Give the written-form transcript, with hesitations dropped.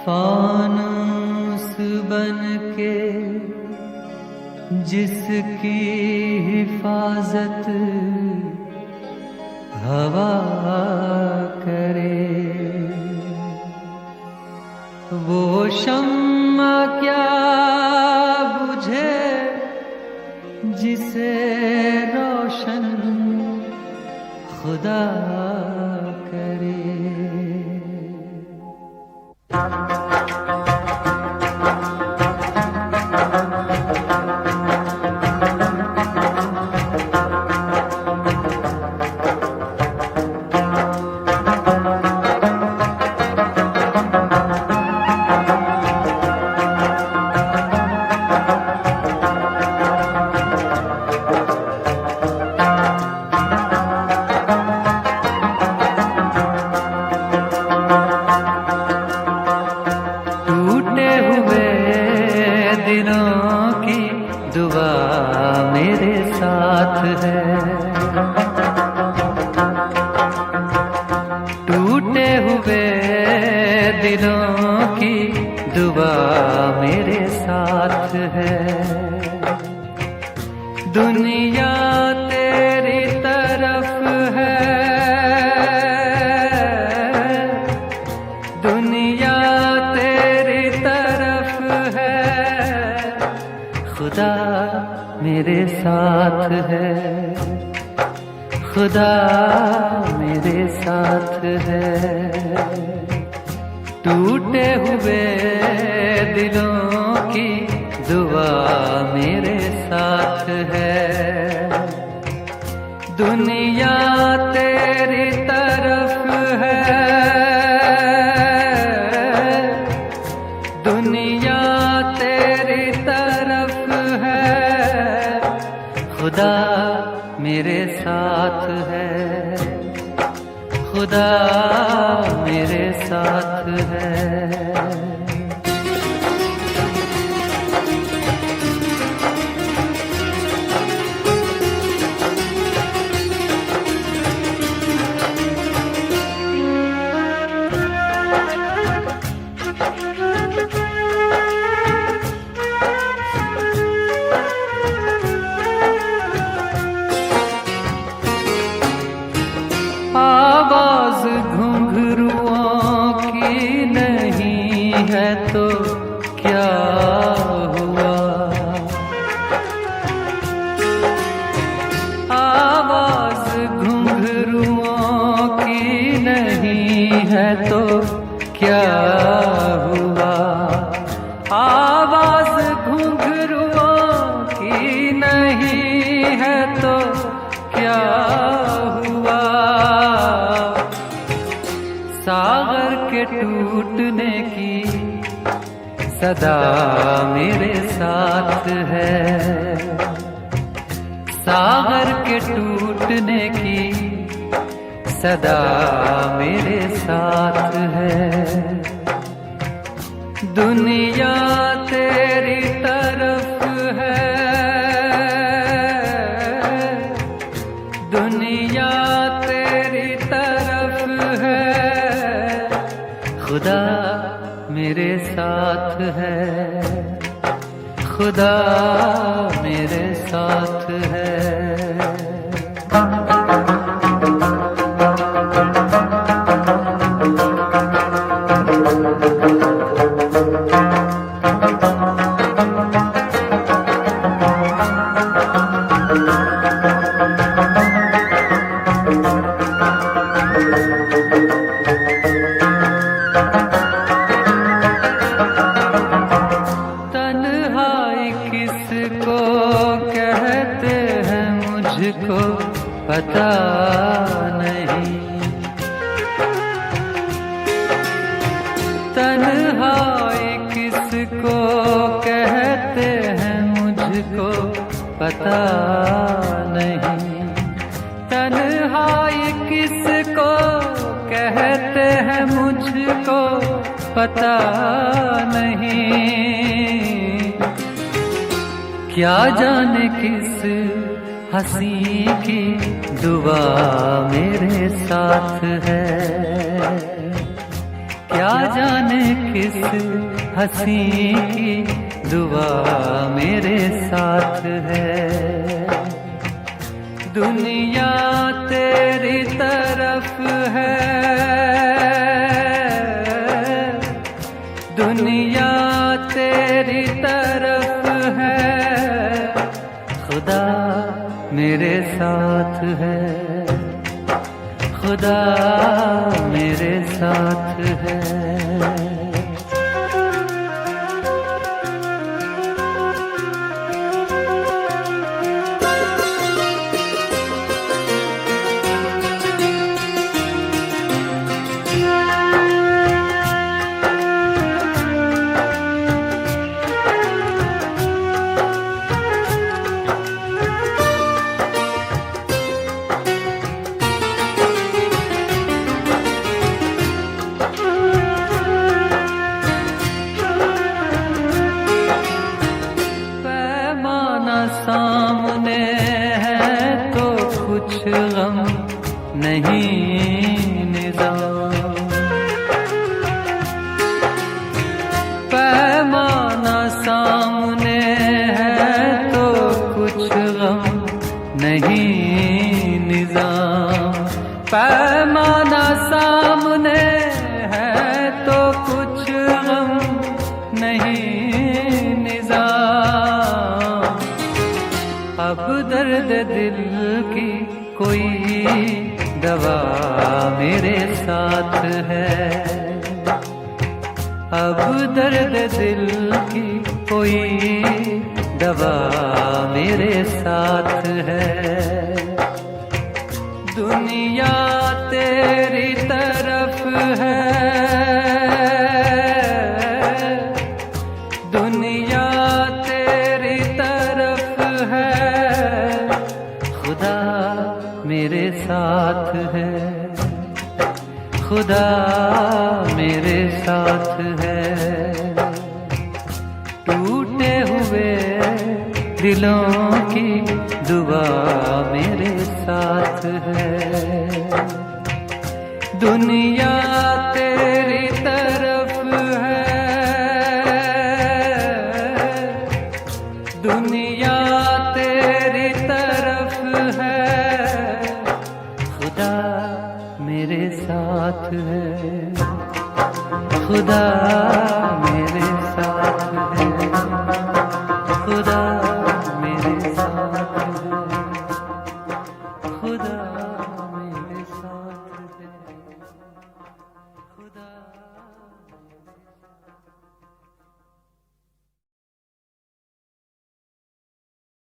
फानुस बन के जिसकी हिफाजत हवा करे, वो शम्मा क्या बुझे जिसे रोशन खुदा करे। दुआ मेरे साथ है, टूटे हुए दिलों की दुआ मेरे साथ है। दुनिया तेरी तरफ है, दुनिया तेरी तरफ है, खुदा मेरे साथ है, खुदा मेरे साथ है। टूटे हुए दिलों की दुआ मेरे साथ है। दुनिया तेरी तरफ है, दुनिया तेरी तरफ है, खुदा मेरे साथ है, खुदा मेरे साथ है। आवाज घुंघरुओं की नहीं है तो क्या हुआ, आवाज घुंघरुओं की नहीं है तो क्या हुआ, आवाज घुंघरुओं की नहीं है तो क्या हुआ। सागर के टूटने की सदा मेरे साथ है, सागर के टूटने की सदा मेरे साथ है। दुनिया तेरी तरफ है, दुनिया तेरी तरफ है, खुदा मेरे साथ है, खुदा मेरे साथ है। किसको कहते हैं मुझको पता नहीं, तन्हाई किसको कहते हैं मुझको पता नहीं, तन्हाई किसको कहते हैं मुझको पता नहीं। क्या जाने किस हंसी की दुआ मेरे साथ है, क्या जाने किस हंसी की दुआ मेरे साथ है। दुनिया तेरी तरफ है, दुनिया तेरी तरफ है, खुदा मेरे साथ है, खुदा मेरे साथ है। सामने है तो कुछ गम नहीं निज़ाम, पैमाना सामने है तो कुछ गम नहीं निज़ाम, पैमाना सामने है तो कुछ गम नहीं निज़ाम। अब दर्द दिल की कोई दवा मेरे साथ है, अब दर्द दिल की कोई दवा मेरे साथ है। दुनिया तेरी तरफ है, दुनिया तेरी तरफ है, खुदा मेरे साथ है, खुदा मेरे साथ है। टूटे हुए दिलों की दुआ मेरे साथ है। दुनिया तेरी तरफ है, दुनिया तेरी तरफ है, खुदा मेरे साथ है, खुदा मेरे साथ है।